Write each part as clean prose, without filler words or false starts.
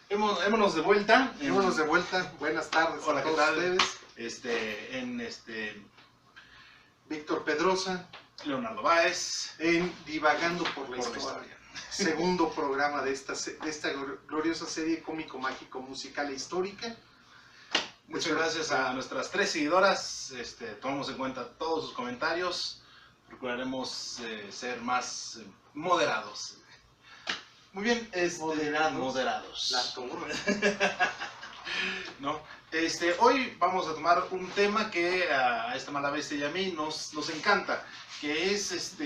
Hémonos de vuelta. Hémonos de vuelta. Buenas tardes Hola, a todos ¿qué tal? ustedes. Víctor Pedrosa. Leonardo Báez. En Divagando por la Por la Historia. Segundo programa de esta gloriosa serie cómico-mágico musical e histórica. Muchas gracias a nuestras 3 seguidoras. Tomamos en cuenta todos sus comentarios. Procuraremos ser más moderados. Muy bien, moderados. La torre. ¿No? Hoy vamos a tomar un tema que a esta mala bestia y a mí nos encanta, que es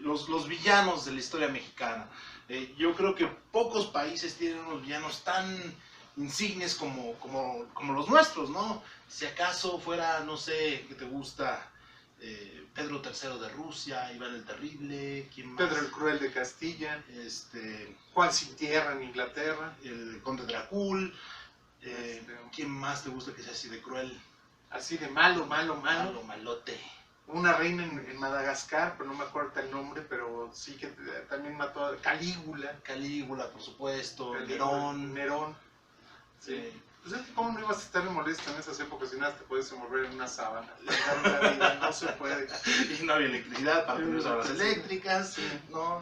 los villanos de la historia mexicana. Yo creo que pocos países tienen unos villanos tan insignes como los nuestros, ¿no? Si acaso fuera, no sé, ¿qué te gusta? Pedro III de Rusia, Iván el Terrible, ¿quién más? Pedro el Cruel de Castilla. Juan Sin Tierra en Inglaterra. El Conde Dracul. ¿Quién más te gusta que sea así de cruel? Así de malo. Malote. Una reina en Madagascar, pero no me acuerdo el nombre, pero sí que también mató a Calígula, por supuesto. Nerón. Sí. Pues es que cómo no ibas a estar molesto en esas épocas si nada te puedes envolver en una sábana. La vida no se puede. Y no había electricidad para tener horas eléctricas, ¿no?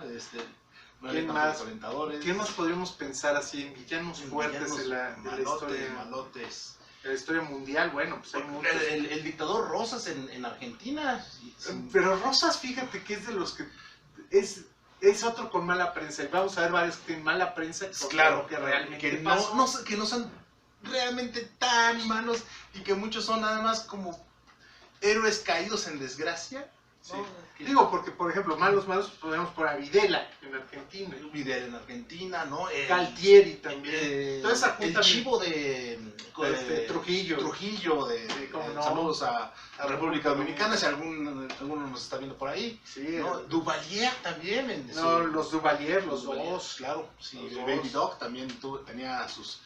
No había tantos calentadores. ¿Qué más podríamos pensar así en villanos fuertes de la historia? Malotes. De la historia mundial, bueno, pues hay muchos. El dictador Rosas en Argentina. Pero Rosas, fíjate que es de los que es otro con mala prensa. Y vamos a ver varios que tienen mala prensa. Claro, que realmente que no son realmente tan malos y que muchos son nada más como héroes caídos en desgracia. Sí. Digo, porque por ejemplo, malos, podemos por a Videla en Argentina. Videla en Argentina, ¿no? Galtieri también. Toda esa el chivo de Trujillo. No. Saludos a República Dominicana, si alguno nos está viendo por ahí. Sí, ¿no? Duvalier también. Los Duvalier, los dos. Claro, sí. Los Baby dos. Dog también tenía sus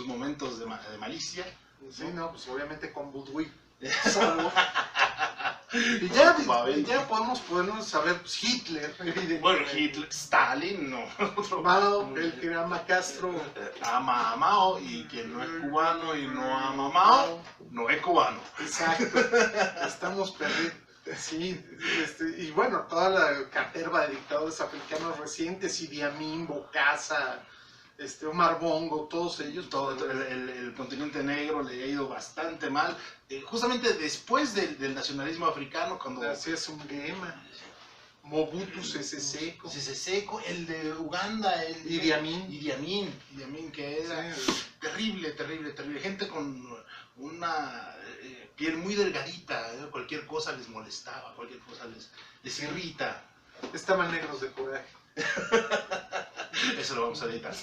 momentos de malicia. Sí, no, pues obviamente con Budwig. Y ya podemos saber, pues, Hitler, bueno, Hitler, Stalin, no. Mao, el que ama a Castro, ama a Mao, y quien no es cubano y no ama a Mao, no es cubano. Exacto, estamos perdidos. Sí, y bueno, toda la caterva de dictadores africanos recientes, Idi Amin, Bokassa, Omar Bongo, todos ellos. Todo el continente negro le ha ido bastante mal, justamente después del nacionalismo africano, cuando... Así es un lema. Mobutu Sese Seko, el de Uganda, Idi Amin, que era terrible, gente con una piel muy delgadita, cualquier cosa les molestaba, cualquier cosa les irrita. Estaban negros de coraje. Eso lo vamos a editar.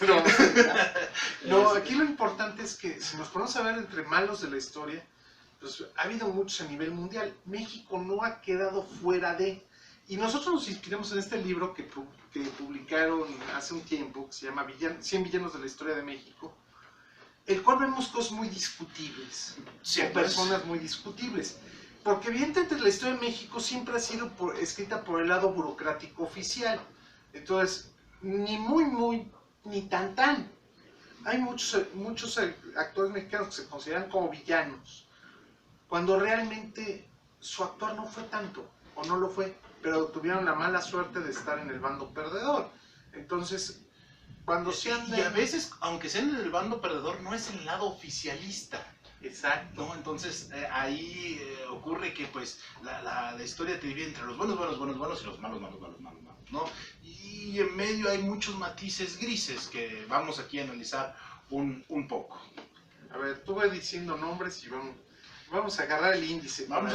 No, aquí lo importante es que si nos ponemos a ver entre malos de la historia, pues ha habido muchos a nivel mundial. México no ha quedado fuera de... Y nosotros nos inspiramos en este libro que publicaron hace un tiempo, que se llama 100 villanos de la historia de México, el cual vemos cosas muy discutibles, o personas muy discutibles. Porque evidentemente la historia de México siempre ha sido escrita por el lado burocrático oficial. Entonces, ni muy, ni tan. Hay muchos actores mexicanos que se consideran como villanos, cuando realmente su actuar no fue tanto, o no lo fue, pero tuvieron la mala suerte de estar en el bando perdedor. Entonces, cuando se anda... Y a veces, aunque sean en el bando perdedor, no es el lado oficialista. Exacto. ¿No? Entonces, ahí ocurre que pues la historia te divide entre los buenos y los malos, ¿no? Y en medio hay muchos matices grises que vamos aquí a analizar un poco. A ver, tú vas diciendo nombres y vamos a agarrar el índice. Vamos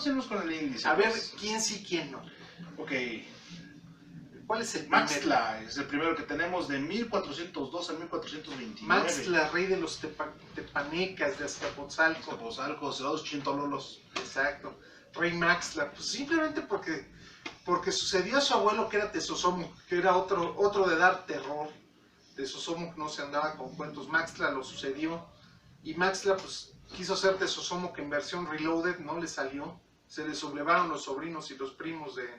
a irnos con el índice. A ver, quién sí, quién no. Ok. ¿Cuál es el primero? Maxtla es el primero que tenemos, de 1402 a 1429. Maxtla, rey de los tepanecas de Azcapotzalco. Azcapotzalco, los chintololos. Exacto. Rey Maxtla, pues simplemente porque sucedió a su abuelo, que era Tezosomoc, que era otro de dar terror. Tezosomoc no se andaba con cuentos, Maxtla lo sucedió. Y Maxtla pues quiso ser Tezosomoc en versión reloaded, no le salió. Se le sublevaron los sobrinos y los primos de...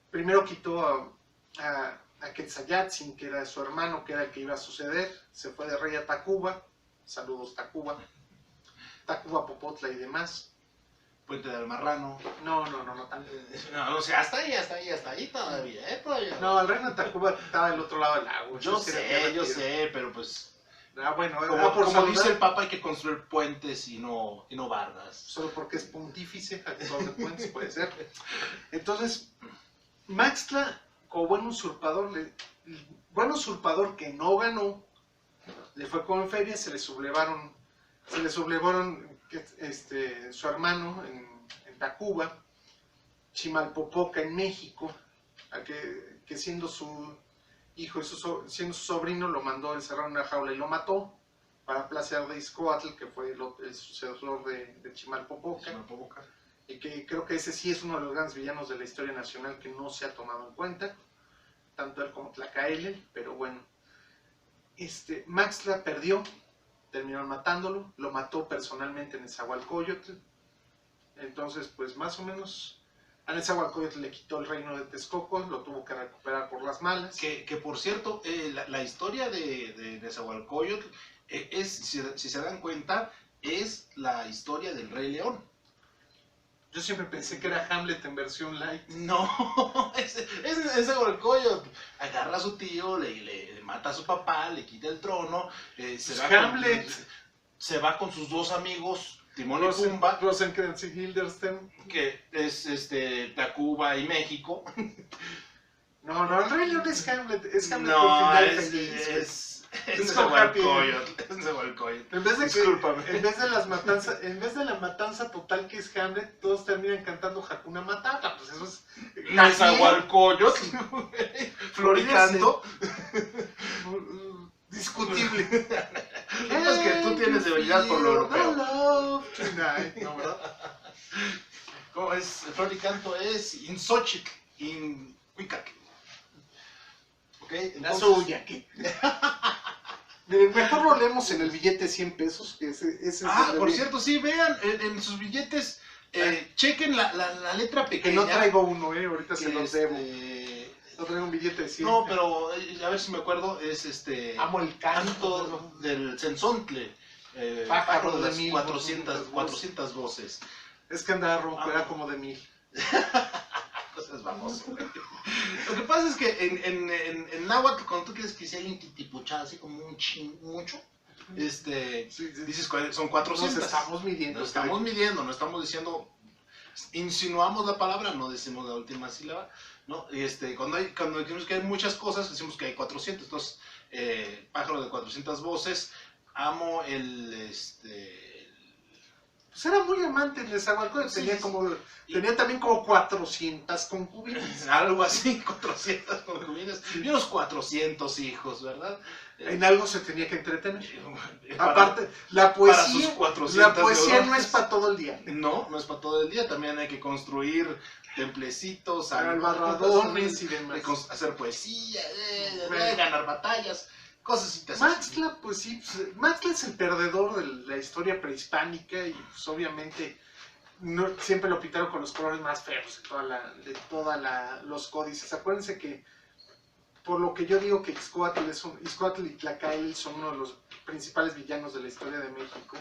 Primero quitó a Quetzayatzin, que era su hermano, que era el que iba a suceder, se fue de rey a Tacuba, saludos Tacuba, Tacuba, Popotla y demás. Puente del Marrano. No tanto. No, o sea, hasta ahí todavía, todavía. No, el reino de Tacuba estaba del otro lado del lago. Yo sé, pero pues... Bueno, como dice el Papa, hay que construir puentes y no bardas. Solo porque es pontífice, actor de puentes, puede ser. Entonces, Maxtla, como buen usurpador que no ganó, le fue con feria, se le sublevaron su hermano en Tacuba, Chimalpopoca en México, que siendo su hijo y siendo su sobrino, lo mandó a encerrar en una jaula y lo mató para placear de Izcoatl, que fue el sucesor de Chimalpopoca. Y que creo que ese sí es uno de los grandes villanos de la historia nacional que no se ha tomado en cuenta, tanto él como Tlacaelel, pero bueno. Maxtla perdió, terminaron matándolo, lo mató personalmente en Nezahualcóyotl. Entonces, pues más o menos, a Nezahualcóyotl le quitó el reino de Texcoco, lo tuvo que recuperar por las malas. Que por cierto, la historia de Nezahualcóyotl es, si se dan cuenta, es la historia del Rey León. Yo siempre pensé que era Hamlet en versión light. No, es Nezahualcóyotl. Agarra a su tío, le mata a su papá, le quita el trono. Hamlet. Se va con sus dos amigos, Timón y Pumba. Rosencrantz y Guildenstern. Que es Tacuba y México. No, el Rey León es Hamlet. Es Hamlet no, con final feliz. Es Nezahualcóyotl. En vez de Discúlpame. en vez de la matanza total que es Hamlet, todos terminan cantando Hakuna Matata. Pues eso es Nezahualcóyotl. Floricanto. Discutible. Es que tú tienes debilidad por lo europeo. ¿No, verdad? ¿Cómo es? Floricanto es in Xochitl, in Cuicac. ¿Ok? La suya, ¿qué? Miren, mejor lo leemos en el billete de 100 pesos. Que ese por cierto, sí, vean en sus billetes, chequen la letra pequeña. Que no traigo uno, ahorita se los debo. No traigo un billete de 100. No, pero a ver si me acuerdo, es Amo el canto del Cenzontle. Pájaro de las 400 voces. Es que andaba ronco, era como de 1000. Cosas vamos. Lo que pasa es que en náhuatl, cuando tú quieres que sea alguien titipuchado, así como mucho, dices son 400. Nos estamos midiendo. No estamos diciendo, insinuamos la palabra, no decimos la última sílaba, ¿no? Cuando decimos que hay muchas cosas, decimos que hay 400. Entonces, pájaro de 400 voces, amo pues era muy amante de Nezahualcóyotl, tenía también como 400 concubinas. Algo así, 400 concubinas y unos 400 hijos, ¿verdad? En algo se tenía que entretener. Aparte, la poesía no es para todo el día. No es para todo el día, también hay que construir templecitos, albarradones y demás. Hacer poesía, ganar batallas. Maxtla, pues sí, Maxtla es el perdedor de la historia prehispánica y pues obviamente siempre lo pintaron con los colores más feos de todos los códices. Acuérdense que, por lo que yo digo que Izcoatl y Tlacaelel son uno de los principales villanos de la historia de México,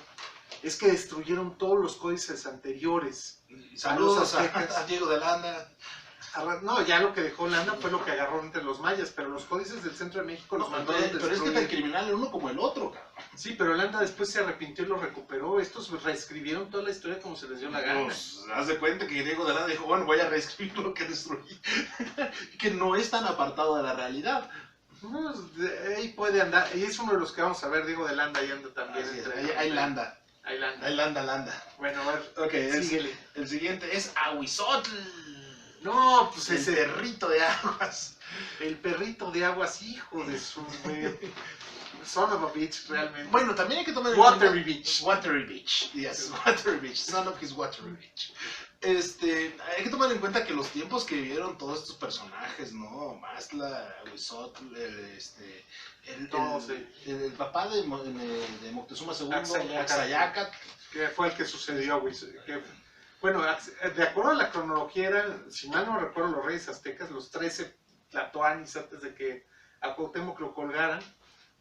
es que destruyeron todos los códices anteriores. Saludos a Diego de Landa. No, ya lo que dejó Holanda fue lo que agarró entre los mayas, pero los códices del centro de México los mandó a destruir. Pero es que tan criminal el uno como el otro, cabrón. Sí, pero Holanda después se arrepintió y lo recuperó. Estos reescribieron toda la historia como se les dio la gana. Pues, haz de cuenta que Diego de Landa dijo, bueno, voy a reescribir lo que destruí. Que no es tan apartado de la realidad. No, ahí puede andar, y es uno de los que vamos a ver, Diego de Landa, ahí anda también. Hay Landa. Landa. Bueno, a ver, okay, síguele. El siguiente es Ahuizotl. No, pues el perrito de aguas. El perrito de aguas, hijo de su... Son of a bitch, realmente. Bueno, también hay que tomar en cuenta... Watery bitch. Watery bitch, yes, watery bitch, son of his watery bitch. Hay que tomar en cuenta que los tiempos que vivieron todos estos personajes, ¿no? Maxtla, Ahuizotl, el papá de Moctezuma II, Axayácatl, que fue el que sucedió a Ahuizotl. Bueno, de acuerdo a la cronología, si mal no recuerdo, los reyes aztecas, los 13 tlatoanis antes de que a Cuauhtémoc lo colgaran.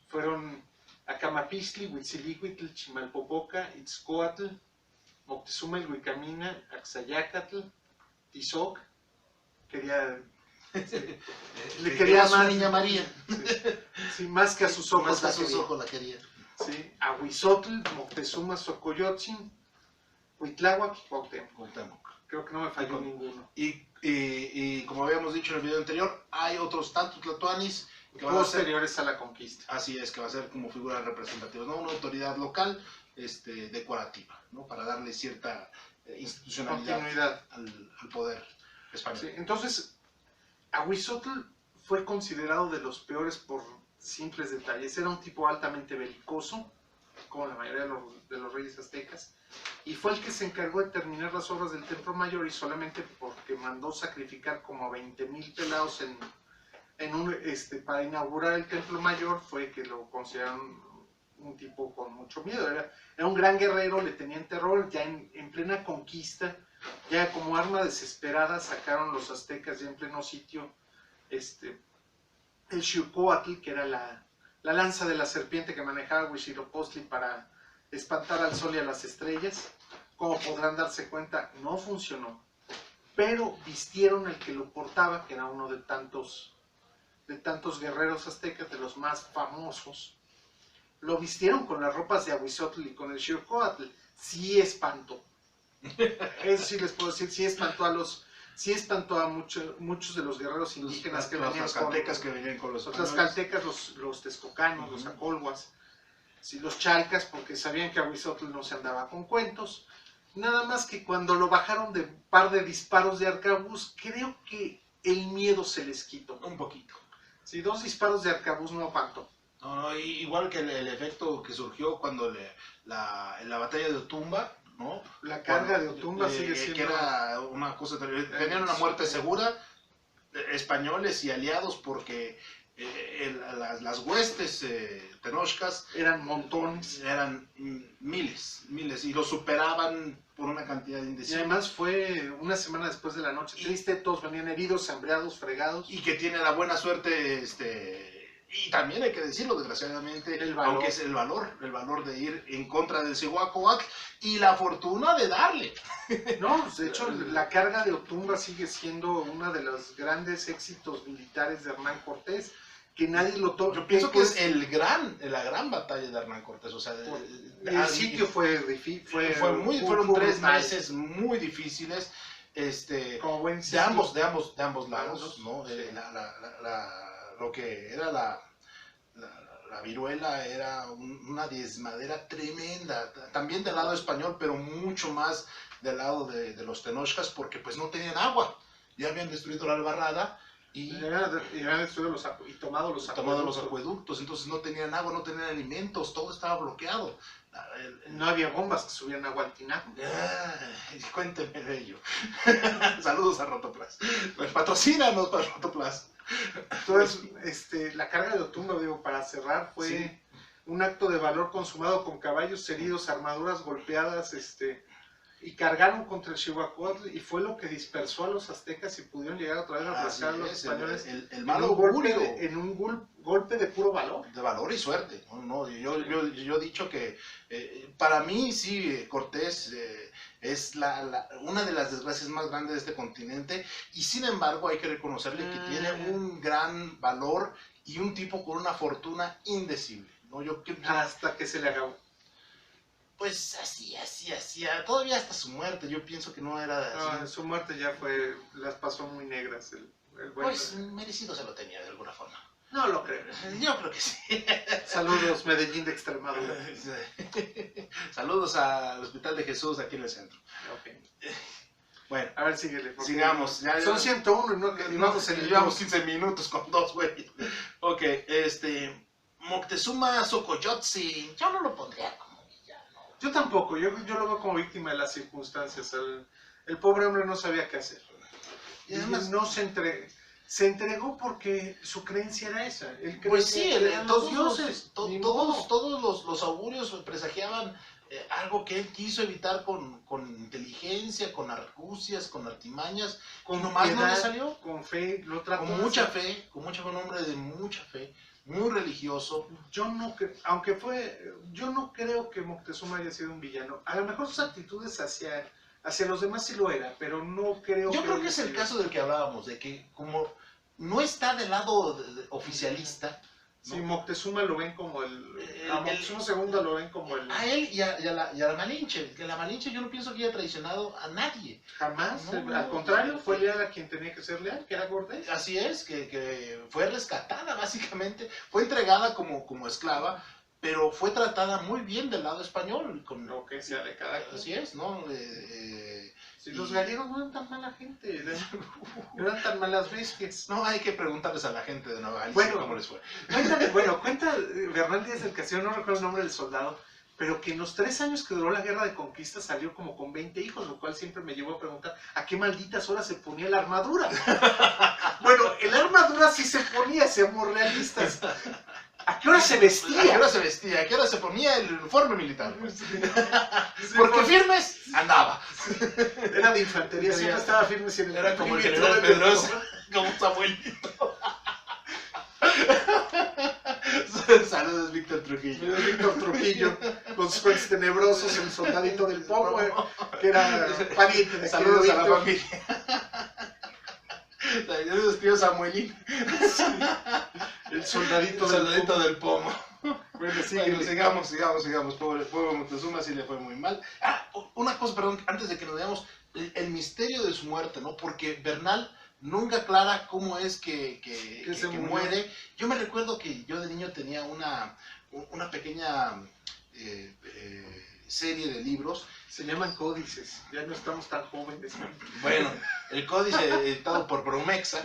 Fueron Acamapixtli, Huitzilihuitl, Chimalpopoca, Itzcoatl, Moctezuma el Huicamina, Axayacatl, Tizoc, le quería a su más, niña María. sí, más que a sus ojos. Más que a sus ojos la quería. Sí, Ahuizotl, Moctezuma, Xocoyotzin, Huitláhuac y Cuauhtémoc. Creo que no me falló ninguno. Y como habíamos dicho en el video anterior, hay otros tantos tlatoanis que van posteriores a la conquista. Así es, que va a ser como figuras representativas, ¿no? Una autoridad local decorativa, ¿no? Para darle cierta institucionalidad al poder español. Sí, entonces, Ahuizotl fue considerado de los peores por simples detalles. Era un tipo altamente belicoso, como la mayoría de los reyes aztecas, y fue el que se encargó de terminar las obras del Templo Mayor, y solamente porque mandó sacrificar como 20,000 pelados para inaugurar el Templo Mayor fue que lo consideraron un tipo con mucho miedo. Era un gran guerrero, le tenían terror. Ya en plena conquista, ya como arma desesperada, sacaron los aztecas ya en pleno sitio el Xiucoatl, que era la lanza de la serpiente que manejaba Huitzilopochtli para espantar al sol y a las estrellas. Como podrán darse cuenta, no funcionó, pero vistieron el que lo portaba, que era uno de tantos guerreros aztecas, de los más famosos. Lo vistieron con las ropas de Ahuizotl y con el Xiucoatl. Sí espantó. Eso sí les puedo decir, sí espantó a muchos de los guerreros indígenas que venían con los tlaxcaltecas, los texcocanos, los acolhuas, sí, los chalcas, porque sabían que Ahuizotl no se andaba con cuentos. Nada más que cuando lo bajaron de un par de disparos de arcabuz, creo que el miedo se les quitó. Un poquito. Sí, 2 disparos de arcabuz no aguantó. No, igual que el efecto que surgió cuando en la batalla de Otumba, ¿no? La carga de Otumba sigue siendo... Que era una cosa terrible. Tenían una muerte segura, españoles y aliados, porque las huestes tenochcas eran montones. Eran miles, y lo superaban por una cantidad indecible. Y además fue una semana después de la noche triste, todos venían heridos, hambreados, fregados. Y que tiene la buena suerte, y también hay que decirlo, desgraciadamente, aunque es el valor de ir en contra del Cihuacóatl y la fortuna de darle. No, de hecho, la carga de Otumba sigue siendo uno de los grandes éxitos militares de Hernán Cortés, que nadie lo toma. Yo pienso que es la gran batalla de Hernán Cortés. O sea, el sitio fueron 3 meses muy difíciles, como buen de ambos lados, ¿no? Lo que era la viruela era una desmadera tremenda, también del lado español, pero mucho más del lado de los tenochcas, porque pues no tenían agua, ya habían destruido la albarrada y habían destruido y tomado los acueductos, entonces no tenían agua, no tenían alimentos, todo estaba bloqueado. No había bombas que subieran agua al tinaco. Cuénteme de ello. Saludos a Rotoplas. Pues patrocínanos para Rotoplas. Entonces, la carga de Otumba, digo, para cerrar, fue un acto de valor consumado con caballos heridos, armaduras golpeadas, y cargaron contra el Cihuacóatl, y fue lo que dispersó a los aztecas y pudieron llegar otra vez a aplastar a los españoles el mal augurio, en un golpe de puro valor. De valor y suerte. Yo he dicho que para mí sí, Cortés es una de las desgracias más grandes de este continente, y sin embargo hay que reconocerle que tiene un gran valor y un tipo con una fortuna indecible, ¿no? Hasta que se le acabó. Pues así, todavía hasta su muerte, yo pienso que no era así. No, su muerte ya las pasó muy negras. Pues merecido se lo tenía de alguna forma. No lo creo. Yo creo que sí. Saludos, Medellín de Extremadura. Saludos al Hospital de Jesús aquí en el centro. Okay. Bueno, a ver, síguele. Sigamos. Son 101, ¿no? Llevamos 15 minutos con 2, güey. Ok, Moctezuma Xocoyotzin, yo no lo pondría como villano. Yo tampoco, yo lo veo como víctima de las circunstancias. El pobre hombre no sabía qué hacer. Y además Se entregó porque su creencia era esa. Él Pues creía sí, que eran los todos, dioses. Ni todos, modo. todos los augurios presagiaban algo que él quiso evitar con inteligencia, con argucias, con artimañas, Con y nomás no le piedad, salió. con fe, lo trató Con de mucha hacer. fe, un hombre de mucha fe, muy religioso. Yo no yo no creo que Moctezuma haya sido un villano. A lo mejor sus actitudes hacia los demás sí lo era, pero no creo Yo creo que haya es el sido. caso del que hablábamos, de que como no está del lado oficialista, ¿no? Sí, Moctezuma lo ven como a Moctezuma II lo ven como el... A él y a la Malinche. Que la Malinche yo no pienso que haya traicionado a nadie. Jamás, No, al contrario, fue leal a quien tenía que ser leal, que era Cortés. Así es, que fue rescatada básicamente, fue entregada como esclava, pero fue tratada muy bien del lado español. Con Lo que sea de cada quien. Así es, ¿no? Si los gallegos no eran tan mala gente, no eran tan malas bestias. No, hay que preguntarles a la gente de Nueva Galicia Bueno, cómo les fue. Cuenta Bernal Díaz del Castillo, no recuerdo el nombre del soldado, pero que en los 3 años que duró la guerra de conquista salió como con 20 hijos, lo cual siempre me llevó a preguntar a qué malditas horas se ponía la armadura. Bueno, la armadura sí se ponía, seamos realistas. ¿A qué hora se vestía? ¿A qué hora se vestía? ¿A qué hora se ponía el uniforme militar? Porque firmes andaba. Era de infantería, siempre estaba firme. Si Era como el general Pedrosa, como Samuelito. Saludos, Víctor Trujillo. Víctor Trujillo, con sus cuentos tenebrosos, el soldadito del pomo, que era pariente de Saludos a la Quedito. familia. Saludos, tío Samuelín. El soldadito, El soldadito del pomo. Bueno, sí, Bueno, sigamos. Pobre Moctezuma sí le fue muy mal. Una cosa, perdón, antes de que nos veamos, el misterio de su muerte, ¿no? Porque Bernal nunca aclara cómo es que muere. Yo me recuerdo que yo de niño tenía una pequeña serie de libros. se llaman códices, ya no estamos tan jóvenes. Bueno, el códice editado por Bromexa.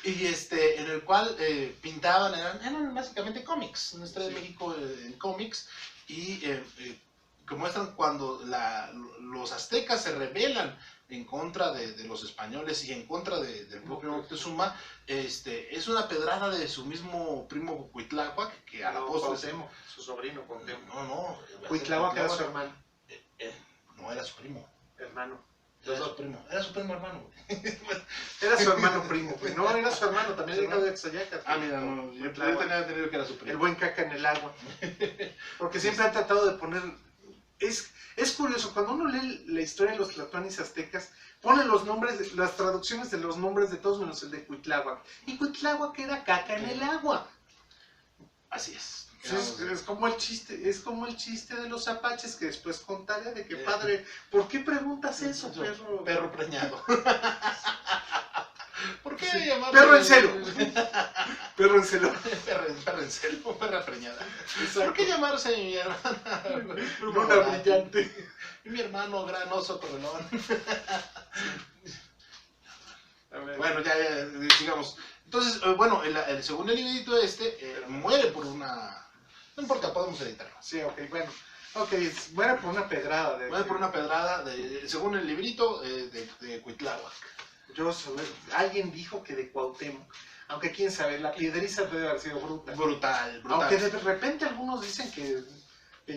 Y en el cual pintaban, eran básicamente cómics, una historia de México en cómics, y que muestran cuando los aztecas se rebelan en contra de los españoles y en contra del propio Moctezuma. Es una pedrada de su mismo primo Cuitláhuac, que a la postre... su sobrino Cuauhtémoc. No. Cuitláhuac era su hermano. No, era su primo. Hermano. Era su primo hermano. Era su hermano primo, pues. No, era su hermano, también era de Axayacas. Mira, no, yo tenía entendido que era su primo. El buen caca en el agua. Porque siempre han tratado de poner... Es curioso, cuando uno lee la historia de los tlatoanis aztecas, ponen los nombres, las traducciones de los nombres de todos menos el de Cuitláhuac. Y Cuitláhuac era caca en el agua. Así es. Es como el chiste de los apaches que después contaré de que padre, ¿por qué preguntas eso, perro? Perro preñado. ¿Por qué llamarlo? Perro en celo. Perro en celo. Perro en celo, perra preñada. ¿Por qué llamarse mi hermana? Luna brillante. Y mi hermano granoso torrelón. Bueno, ya, sigamos. Entonces, bueno, según el librito muere por una... No importa, podemos editarlo. Sí, ok, bueno. Ok, muere por una pedrada. Muere por una pedrada, según el librito, de Cuitláhuac. Alguien dijo que de Cuauhtémoc. Aunque quién sabe, la piedriza debe haber sido bruta. Brutal. Aunque de repente algunos dicen que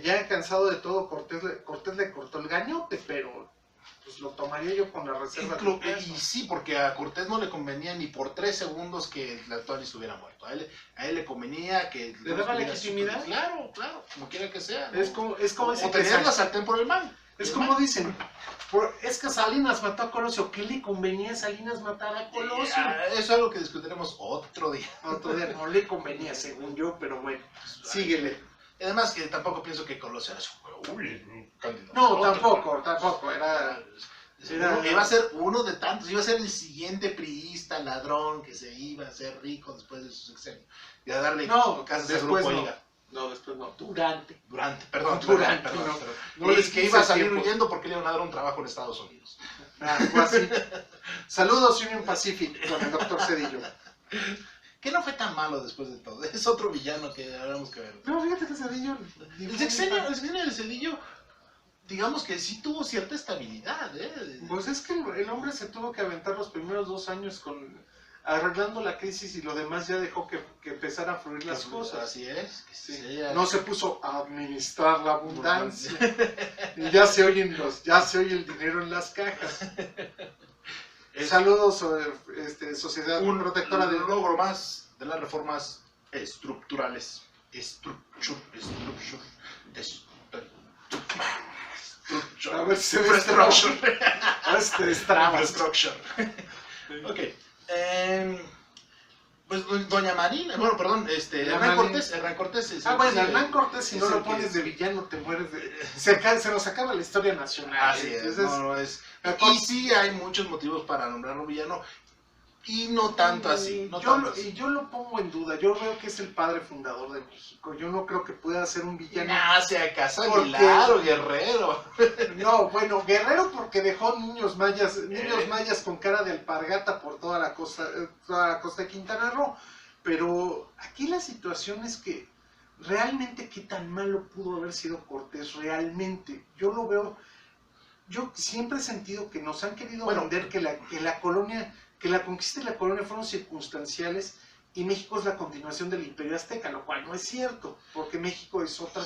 ya cansado de todo, Cortés le cortó el gañote, pero pues lo tomaría yo con la reserva. Y sí, porque a Cortés no le convenía ni por 3 segundos que Tlatoani estuviera muerto. A él le convenía que... ¿Le daba legitimidad? Claro, como quiera que sea, ¿no? Es como o tener la sartén por el man. Es como dicen, es que Salinas mató a Colosio. ¿Qué le convenía a Salinas matar a Colosio? Eso es algo que discutiremos otro día. Otro día no le convenía, según yo, pero bueno, síguele. Además que tampoco pienso que Colosio era su candidato. No, tampoco, iba a ser uno de tantos, iba a ser el siguiente priista, ladrón, que se iba a hacer rico después de su sexenio. Y a darle casas de grupo Iga. No, después no, Durante. Perdón. No les que iba a salir huyendo porque le iban a dar un trabajo en Estados Unidos. Algo así. Saludos Union Pacific con el doctor Cedillo. Que no fue tan malo después de todo. Es otro villano que habremos que ver. No, fíjate que Cedillo... El sexenio del Cedillo, digamos que sí tuvo cierta estabilidad, ¿eh? Pues es que el hombre se tuvo que aventar los primeros 2 años arreglando la crisis y lo demás ya dejó que empezara a fluir las cosas. Así es. Sí. No se puso a administrar la abundancia. Y ya se oye el dinero en las cajas. Saludos, Sociedad Protectora del logro más de las reformas estructurales. A ver si se destraba. Ok. Pues doña Marina, bueno, perdón, Hernán Cortés. Hernán Cortés, si no lo pones de villano, te mueres se nos acaba la historia nacional. Así es, y sí hay muchos motivos para nombrarlo villano, y no tanto así. Y yo lo pongo en duda, yo veo que es el padre fundador de México, yo no creo que pueda ser un villano. Se acaso Aguilar o Guerrero. No, bueno, Guerrero porque dejó niños mayas con cara de alpargata por toda la costa de Quintana Roo, pero aquí la situación es que realmente qué tan malo pudo haber sido Cortés, realmente, yo siempre he sentido que nos han querido vender que la conquista y la colonia fueron circunstanciales y México es la continuación del Imperio Azteca, lo cual no es cierto, porque México es otra.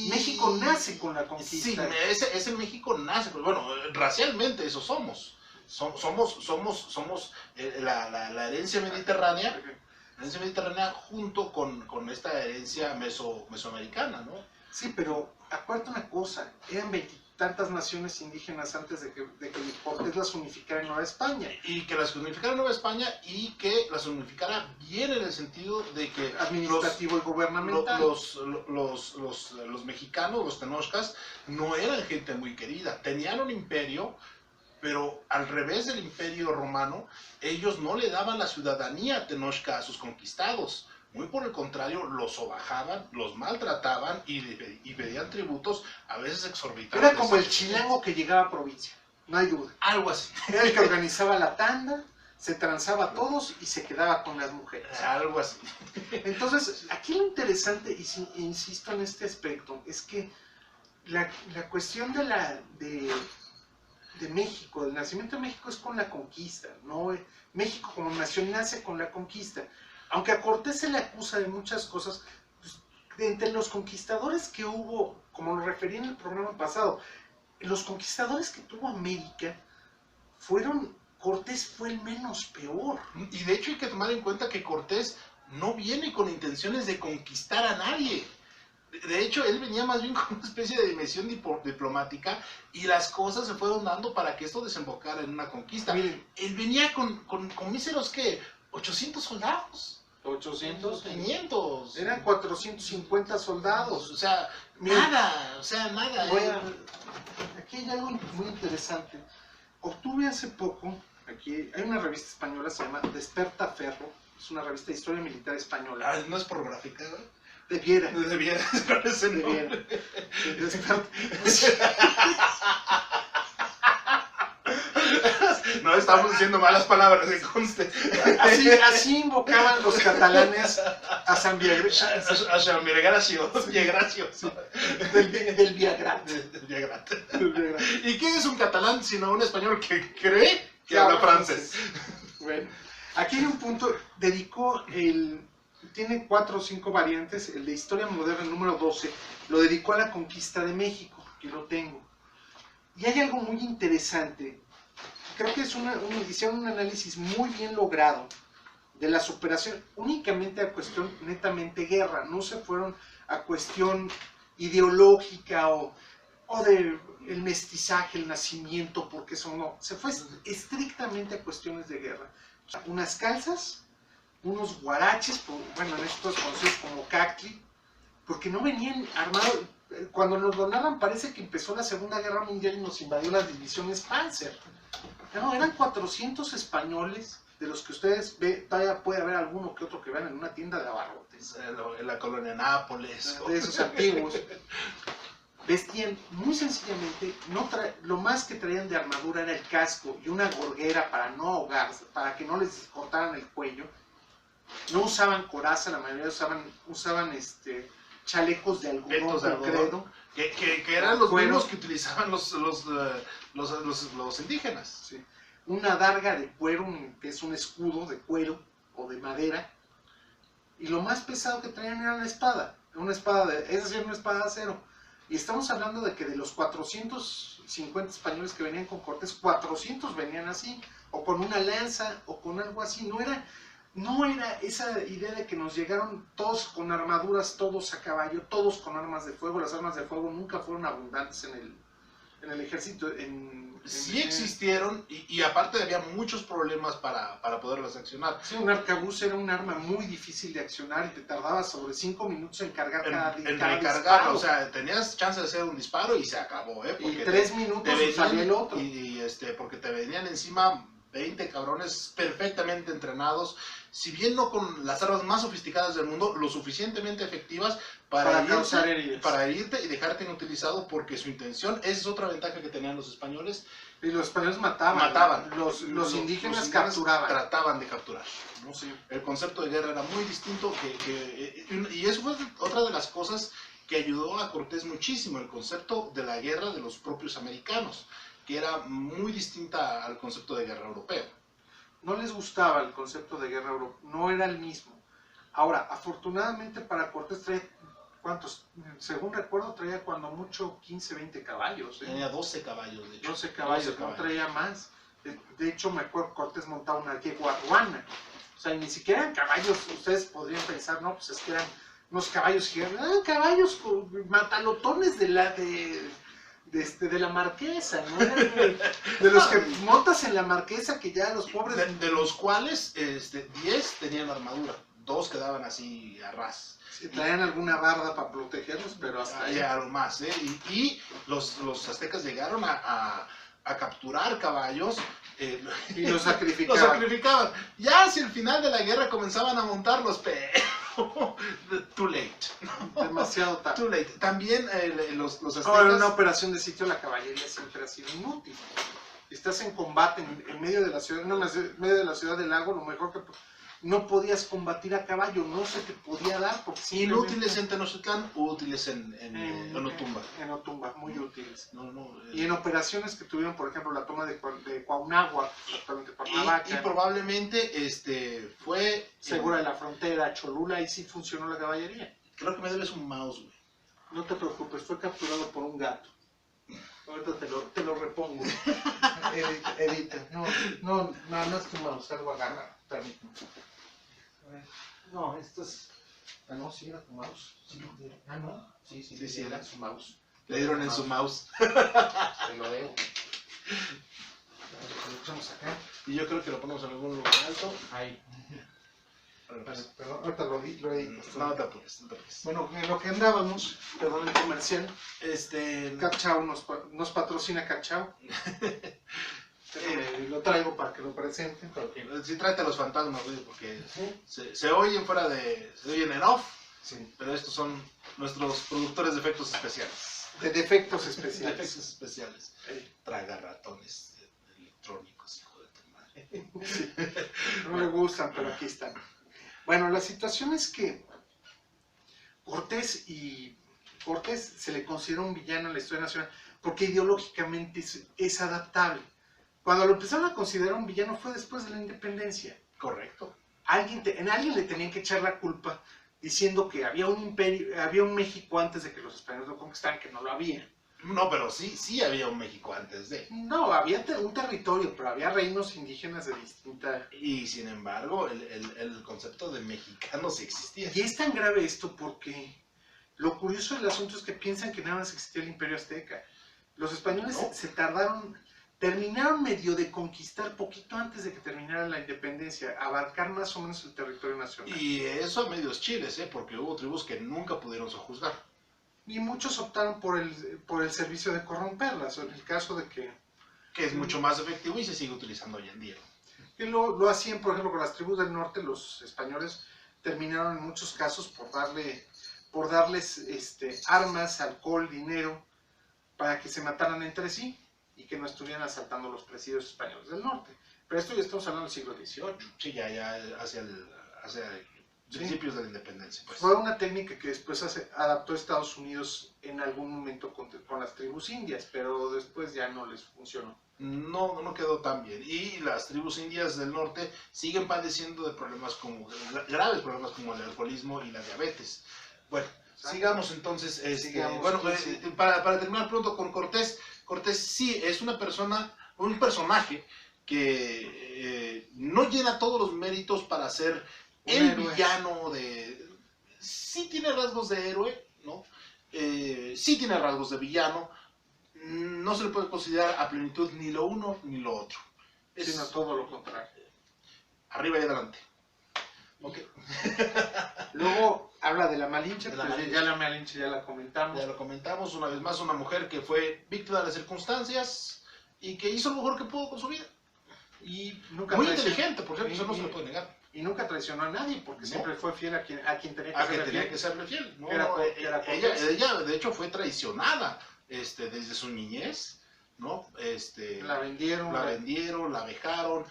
México nace con la conquista. Sí, ese México nace, pues bueno, racialmente eso somos. Somos la herencia mediterránea. La herencia mediterránea junto con esta herencia mesoamericana, ¿no? Sí, pero acuérdate una cosa, eran veintitantas naciones indígenas antes de que Cortés las unificara en Nueva España. Y que las unificara en Nueva España y que las unificara bien en el sentido de que administrativo y gubernamental. Los mexicanos, los tenochcas, no eran gente muy querida, tenían un imperio, pero al revés del imperio romano, ellos no le daban la ciudadanía tenochca a sus conquistados. Muy por el contrario, los sobajaban, los maltrataban y pedían tributos a veces exorbitantes. Era como el chilango que llegaba a provincia, no hay duda. Algo así. Era el que organizaba la tanda, se transaba a todos y se quedaba con las mujeres. Algo así. Entonces, aquí lo interesante, y insisto en este aspecto, es que la cuestión de México, del nacimiento de México es con la conquista, ¿no? México como nación nace con la conquista. Aunque a Cortés se le acusa de muchas cosas, pues, entre los conquistadores que hubo, como lo referí en el programa pasado, los conquistadores que tuvo América Cortés fue el menos peor. Y de hecho hay que tomar en cuenta que Cortés no viene con intenciones de conquistar a nadie. De hecho, él venía más bien con una especie de dimensión diplomática y las cosas se fueron dando para que esto desembocara en una conquista. Miren, él venía con míseros, ¿qué? 800 soldados. 800, 500. Eran 450 soldados. O sea, nada. Aquí hay algo muy interesante. Obtuve hace poco, aquí hay una revista española, se llama Despertaferro, es una revista de historia militar española. ¿No es pornográfica, güey? Debiera. No estamos diciendo malas palabras, que conste. Así invocaban los catalanes a San Viagracio. A San Viagracio. Del Viagrat. ¿Y qué es un catalán sino un español que cree que habla francés? Bueno, aquí hay un punto, tiene 4 o 5 variantes, el de Historia Moderna número 12, lo dedicó a la conquista de México, que lo tengo. Y hay algo muy interesante. Creo que hicieron un análisis muy bien logrado de la superación únicamente a cuestión netamente guerra, no se fueron a cuestión ideológica o de el mestizaje, el nacimiento, porque eso no, se fue estrictamente a cuestiones de guerra. O sea, unas calzas, unos guaraches, bueno, en estos conocidos como cactli, porque no venían armados. Cuando nos lo narran parece que empezó la Segunda Guerra Mundial y nos invadió las divisiones Panzer. No, eran 400 españoles, de los que ustedes todavía puede haber alguno que otro que vean en una tienda de abarrotes. En la colonia Nápoles. De esos antiguos. Vestían muy sencillamente, lo más que traían de armadura era el casco y una gorguera para no ahogarse, para que no les cortaran el cuello. No usaban coraza, la mayoría usaban chalecos de algodón concreto. Que eran los mismos que utilizaban los indígenas. Sí. Una darga de cuero, que es un escudo de cuero, o de madera, y lo más pesado que traían era la espada, es decir, una espada de acero. Y estamos hablando de que de los 450 españoles que venían con Cortés, 400 venían así, o con una lanza, o con algo así. No era esa idea de que nos llegaron todos con armaduras, todos a caballo, todos con armas de fuego. Las armas de fuego nunca fueron abundantes en el ejército. Sí existieron, y aparte había muchos problemas para poderlas accionar. Sí, un arcabuz era un arma muy difícil de accionar y te tardaba sobre 5 minutos en cargar cada recargarlo, disparo. o sea, tenías chance de hacer un disparo y se acabó, ¿eh? Porque y 3 minutos salía el otro. Porque te venían encima 20 cabrones perfectamente entrenados, si bien no con las armas más sofisticadas del mundo, lo suficientemente efectivas para herirte y dejarte inutilizado, porque su intención, esa es otra ventaja que tenían los españoles. Y los españoles mataban. Los indígenas capturaban. Trataban de capturar, ¿no? Sí. El concepto de guerra era muy distinto, y eso fue otra de las cosas que ayudó a Cortés muchísimo, el concepto de la guerra de los propios americanos, que era muy distinta al concepto de guerra europeo. No les gustaba el concepto de guerra europea, no era el mismo. Ahora, afortunadamente para Cortés traía, ¿cuántos? Según recuerdo, traía cuando mucho 15, 20 caballos. Tenía 12 caballos, de hecho. 12 caballos, no traía más. De hecho, me acuerdo que Cortés montaba una yeguaruana. O sea, ni siquiera eran caballos, ustedes podrían pensar, no, pues es que eran unos caballos gigantes, caballos con matalotones de la Marquesa, ¿no? De los que montas en la Marquesa, que ya los pobres... De los cuales 10 tenían armadura, 2 quedaban así a ras. Sí, traían alguna barda para protegerlos, pero hasta ahí. Ya, algo más, ¿eh? Y los aztecas llegaron a capturar caballos. Y los sacrificaban. Los sacrificaban. Ya hacia el final de la guerra comenzaban a montarlos, pero... Too late. Demasiado tarde. Too late. También los aztecas... Ahora, en una operación de sitio, la caballería siempre ha sido inútil. Estás en combate en medio de la ciudad, medio de la ciudad del lago, lo mejor que... No podías combatir a caballo, no se te podía dar. Porque inútiles en Tenochtitlán, útiles en Otumba. En Otumba, muy útiles. No, y en operaciones que tuvieron, por ejemplo, la toma de Cuauhnáhuac, actualmente Cuernavaca. Y probablemente fue... Segura de la Frontera, Cholula, y sí funcionó la caballería. Creo que me debes un mouse, güey. No te preocupes, fue capturado por un gato. Ahorita te lo repongo. Edita. No, nada más tu mouse, algo agarra. Permíteme. No, esto es... Ah, no, sí era tu mouse. Sí, no. Sí, era su mouse. Le dieron en su mouse. Te lo debo. Lo echamos acá. Y yo creo que lo ponemos en algún lugar alto. Ahí. Perdón, ahorita lo edito. No te apures. Bueno, en lo que andábamos, perdón, el comercial. Cachao nos patrocina Cachao. Lo traigo para que lo presenten. Sí, tráete a los fantasmas, güey, porque se oyen se oyen en off, sí. Pero estos son nuestros productores de efectos especiales. De defectos especiales. Traga ratones electrónicos, hijo de tu madre. Sí. No me gustan, pero aquí están. Bueno, la situación es que Cortés se le considera un villano en la historia nacional porque ideológicamente es adaptable. Cuando lo empezaron a considerar un villano fue después de la independencia. Correcto. En alguien le tenían que echar la culpa diciendo que había un imperio, había un México antes de que los españoles lo conquistaran, que no lo había. No, pero sí había un México antes de. No, había un territorio, pero había reinos indígenas de distinta... Y sin embargo, el concepto de mexicano sí existía. Y es tan grave esto porque lo curioso del asunto es que piensan que nada más existía el imperio azteca. Los españoles terminaron medio de conquistar poquito antes de que terminara la independencia, abarcar más o menos el territorio nacional. Y eso a medios chiles, porque hubo tribus que nunca pudieron sojuzgar. Y muchos optaron por el servicio de corromperlas, en el caso de que es mucho más efectivo y se sigue utilizando hoy en día. Que lo hacían, por ejemplo, con las tribus del norte. Los españoles terminaron en muchos casos por darles armas, alcohol, dinero, para que se mataran entre sí y que no estuvieran asaltando los presidios españoles del norte. Pero esto ya estamos hablando del siglo XVIII. Sí, ya hacia principios de la independencia. Pues. Fue una técnica que después adaptó Estados Unidos en algún momento con las tribus indias, pero después ya no les funcionó. no quedó tan bien. Y las tribus indias del norte siguen padeciendo de problemas como, graves problemas como el alcoholismo y la diabetes. Bueno, sigamos entonces. Bueno, sí. para terminar pronto con Cortés. Cortés sí es una persona, un personaje que no llena todos los méritos para ser el villano de... Sí tiene rasgos de héroe, ¿no? Sí tiene rasgos de villano. No se le puede considerar a plenitud ni lo uno ni lo otro. Sino todo lo contrario. Arriba y adelante. Okay. Luego habla de la Malinche, ya la Malinche ya la comentamos. Ya lo comentamos una vez más, una mujer que fue víctima de las circunstancias y que hizo lo mejor que pudo con su vida. Y nunca muy inteligente, por cierto, eso no se le puede negar. Y nunca traicionó a nadie, porque siempre fue fiel a quien tenía que serle fiel. No, ella, de hecho, fue traicionada desde su niñez, ¿no? La vendieron, la vejaron,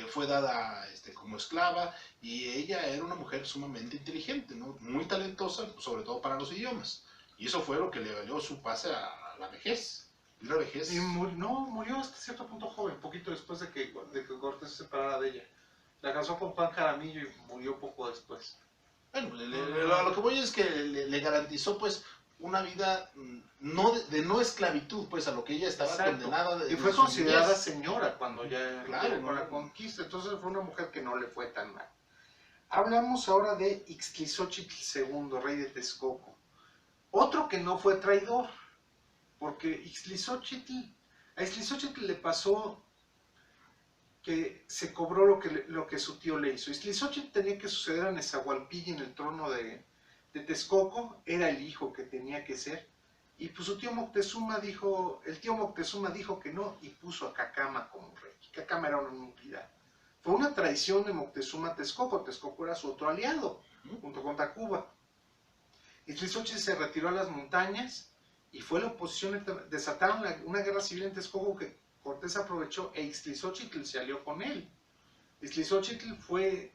fue dada como esclava, y ella era una mujer sumamente inteligente, ¿no? Muy talentosa, sobre todo para los idiomas. Y eso fue lo que le valió su pase a la vejez. La vejez. Y murió hasta cierto punto joven, poquito después de que Cortés se separara de ella. La casó con Juan Jaramillo y murió poco después. Bueno, lo que voy es que le garantizó, pues, una vida de no esclavitud, pues, a lo que ella estaba condenada. Y fue considerada señora cuando ya con la conquista. Entonces fue una mujer que no le fue tan mal. Hablamos ahora de Ixtlilxóchitl II, rey de Texcoco. Otro que no fue traidor, porque a Ixtlilxóchitl le pasó que se cobró lo que su tío le hizo. Ixtlilxóchitl tenía que suceder a Nezahualpilli en el trono de Texcoco, era el hijo que tenía que ser, y pues el tío Moctezuma dijo que no, y puso a Cacama como rey. Cacama era una nulidad. Fue una traición de Moctezuma a Texcoco. Texcoco era su otro aliado, junto con Tacuba. Ixtlilxóchitl se retiró a las montañas, y fue la oposición, desataron una guerra civil en Texcoco que Cortés aprovechó, e Ixtlilxóchitl se alió con él. Ixtlilxóchitl fue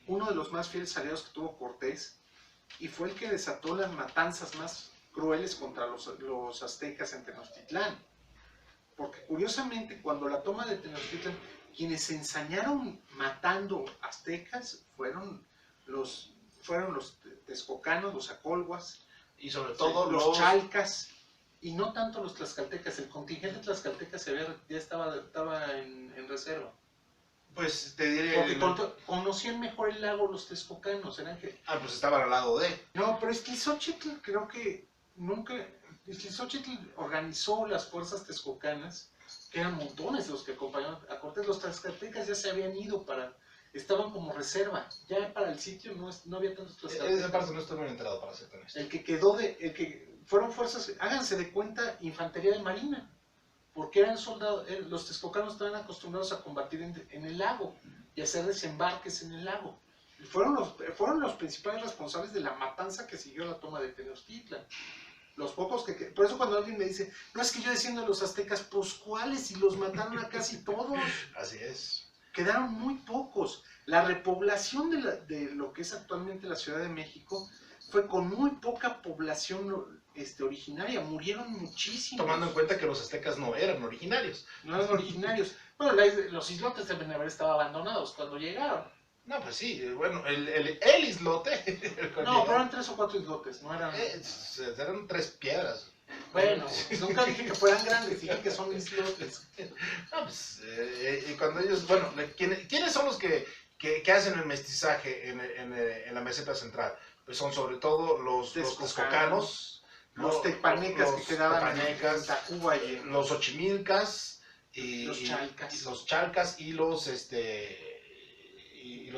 uno de los más fieles aliados que tuvo Cortés, y fue el que desató las matanzas más crueles contra los aztecas en Tenochtitlán. Porque curiosamente, cuando la toma de Tenochtitlán, quienes se ensañaron matando aztecas fueron los texcocanos, los acolhuas, y sobre todo los chalcas, y no tanto los tlaxcaltecas. El contingente tlaxcalteca ya estaba en reserva. Pues te diré... Porque conocían mejor el lago los texcocanos, pues estaban al lado de... No, pero Ixtlilxóchitl creo que nunca... Ixtlilxóchitl organizó las fuerzas texcocanas, que eran montones los que acompañaban a Cortés. Los tlaxcaltecas ya se habían ido estaban como reserva. Ya para el sitio no había tantos tlaxcaltecas. Esa parte no estoy muy enterado, para ser honesto. Fueron fuerzas, háganse de cuenta, infantería de marina, porque eran soldados. Los texcocanos estaban acostumbrados a combatir en el lago y hacer desembarques en el lago. Fueron los principales responsables de la matanza que siguió la toma de Tenochtitlan. Los pocos por eso cuando alguien me dice, no, es que yo defiendo a los aztecas, pues ¿cuáles? Y los mataron a casi todos. Así es. Quedaron muy pocos. La repoblación de lo que es actualmente la Ciudad de México fue con muy poca población originaria. Murieron muchísimos. Tomando en cuenta que los aztecas no eran originarios. No eran originarios. Bueno, los islotes deben haber estado abandonados cuando llegaron. No, pues sí, bueno, el islote. No, pero eran 3 o 4 islotes, no eran... eran 3 piedras. Bueno, nunca dije que fueran grandes, dije que son islotes. No, pues, y cuando ellos, bueno, ¿quiénes son los que hacen el mestizaje en la meseta central? Pues son sobre todo los texcocanos, los tepanecas que quedaban en Tacuba y los ochimilcas, los chalcas y los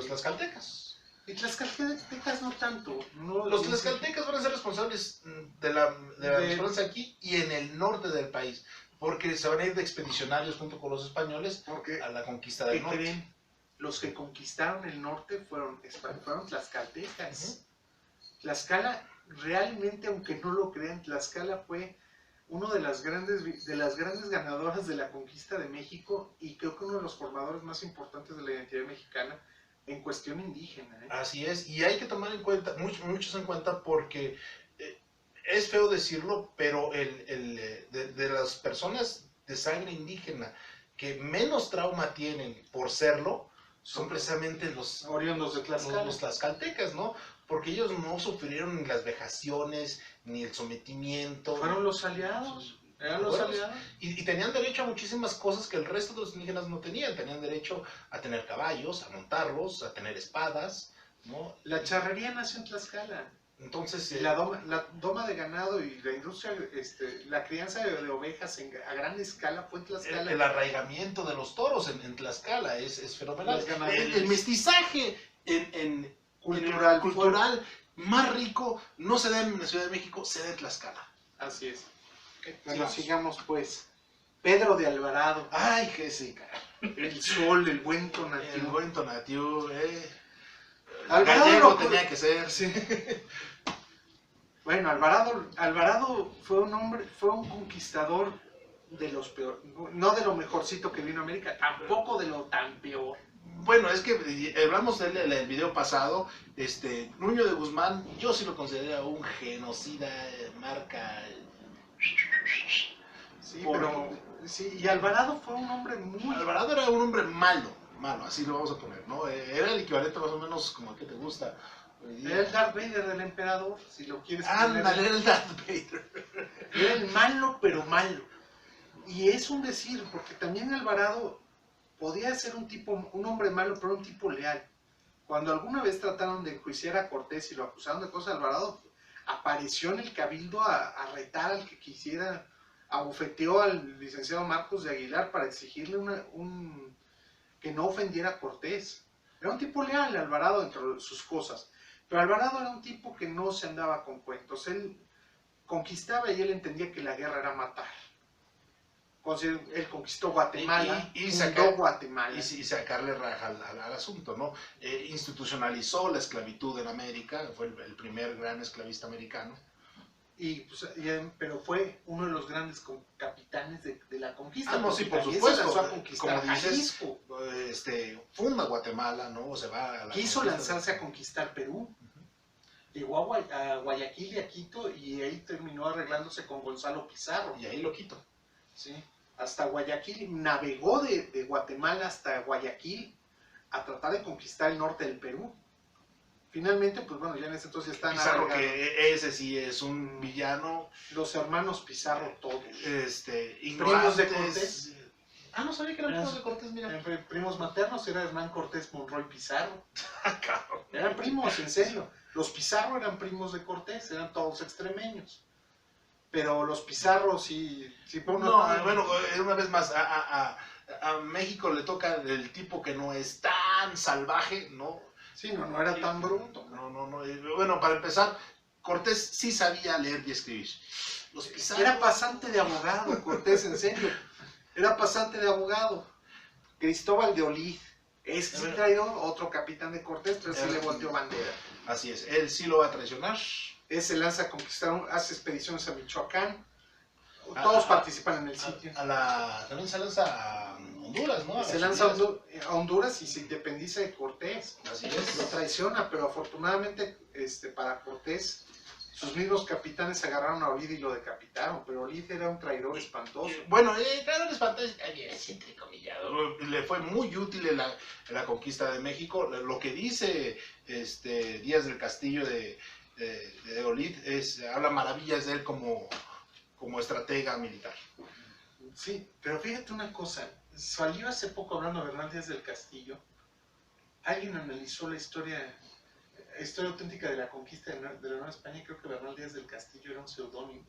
tlaxcaltecas. Y tlaxcaltecas no tanto. Los tlaxcaltecas van a ser responsables de la respuesta aquí y en el norte del país, porque se van a ir de expedicionarios junto con los españoles a la conquista del norte. Creen? Los que conquistaron el norte fueron tlaxcaltecas. Tlaxcala, realmente, aunque no lo crean, Tlaxcala fue uno de las grandes ganadoras de la conquista de México, y creo que uno de los formadores más importantes de la identidad mexicana en cuestión indígena. Así es, y hay que tomar en cuenta, muchos en cuenta, porque es feo decirlo, pero de las personas de sangre indígena que menos trauma tienen por serlo son precisamente los oriundos de Tlaxcala. los tlaxcaltecas, ¿no? Porque ellos no sufrieron ni las vejaciones, ni el sometimiento. Fueron los aliados. Eran los aliados. Y tenían derecho a muchísimas cosas que el resto de los indígenas no tenían. Tenían derecho a tener caballos, a montarlos, a tener espadas, ¿no? La charrería nació en Tlaxcala. Entonces, La doma de ganado y la industria, la crianza de ovejas a gran escala fue en Tlaxcala. el arraigamiento de los toros en Tlaxcala es fenomenal. Las El mestizaje cultural más rico no se da en la Ciudad de México, se da en Tlaxcala. Así es. Bueno, sigamos pues. Pedro de Alvarado. Ay, Jessica. El sol, el buen Tonatiuh. El buen Tonatiuh, Alvarado gallego tenía que ser. Sí. Bueno, Alvarado fue un conquistador de los peores, no de lo mejorcito que vino a América, tampoco de lo tan peor. Bueno, es que hablamos de él en el video pasado, Nuño de Guzmán, yo sí lo considero un genocida, marca. Sí, pero sí, y Alvarado fue un hombre muy... Alvarado era un hombre malo, así lo vamos a poner, ¿no? Era el equivalente más o menos como que te gusta. Era el Darth Vader del emperador, si lo quieres poner. Ándale, era el Darth Vader. Era el malo, pero malo. Y es un decir, porque también Alvarado podía ser un hombre malo, pero un tipo leal. Cuando alguna vez trataron de enjuiciar a Cortés y lo acusaron de cosas, Alvarado apareció en el cabildo a retar al que quisiera, abofeteó al licenciado Marcos de Aguilar para exigirle que no ofendiera a Cortés. Era un tipo leal, Alvarado, entre sus cosas. Pero Alvarado era un tipo que no se andaba con cuentos. Él conquistaba y él entendía que la guerra era matar. Él conquistó Guatemala, fundó Guatemala. Y sacarle raja al asunto, ¿no? Institucionalizó la esclavitud en América, fue el primer gran esclavista americano. Pero fue uno de los grandes capitanes de la conquista. Ah, no, sí, por supuesto. Como dices, funda Guatemala, ¿no? Se va a la quiso lanzarse a conquistar Perú. Llegó a Guayaquil y a Quito y ahí terminó arreglándose con Gonzalo Pizarro. Y ahí lo quito. Sí, hasta Guayaquil, navegó de Guatemala hasta Guayaquil a tratar de conquistar el norte del Perú. Finalmente, pues bueno, ya en ese entonces están Pizarro, que ese sí es un villano. Los hermanos Pizarro todos. Primos de Cortés. No sabía que eran primos de Cortés, mira. Primos maternos, era Hernán Cortés Monroy Pizarro. Eran primos, en serio. Los Pizarro eran primos de Cortés, eran todos extremeños. Pero los Pizarro sí una vez más, a México le toca el tipo que no es tan salvaje, ¿no? Sí, no era tan bruto. No. Bueno, para empezar, Cortés sí sabía leer y escribir. Los Pizarro... Era pasante de abogado, Cortés, en serio. Era pasante de abogado. Cristóbal de Olid. Sí traidor, otro capitán de Cortés, pero sí le volteó bandera. Así es, él sí lo va a traicionar. Él se lanza a conquistar, hace expediciones a Michoacán. Todos participan en el sitio. También se lanza a Honduras, ¿no? Se lanza a Honduras y se independiza de Cortés. Así es. Lo traiciona, pero afortunadamente para Cortés, sus mismos capitanes agarraron a Olid y lo decapitaron, pero Olid era un traidor espantoso. Bueno, traidor espantoso, es entrecomillado. Le fue muy útil en la conquista de México. Lo que dice Díaz del Castillo de Olid habla maravillas de él como estratega militar. Sí, pero fíjate una cosa, salió hace poco hablando de Bernal Díaz del Castillo, alguien analizó la historia auténtica de la conquista de la Nueva España y creo que Bernal Díaz del Castillo era un seudónimo.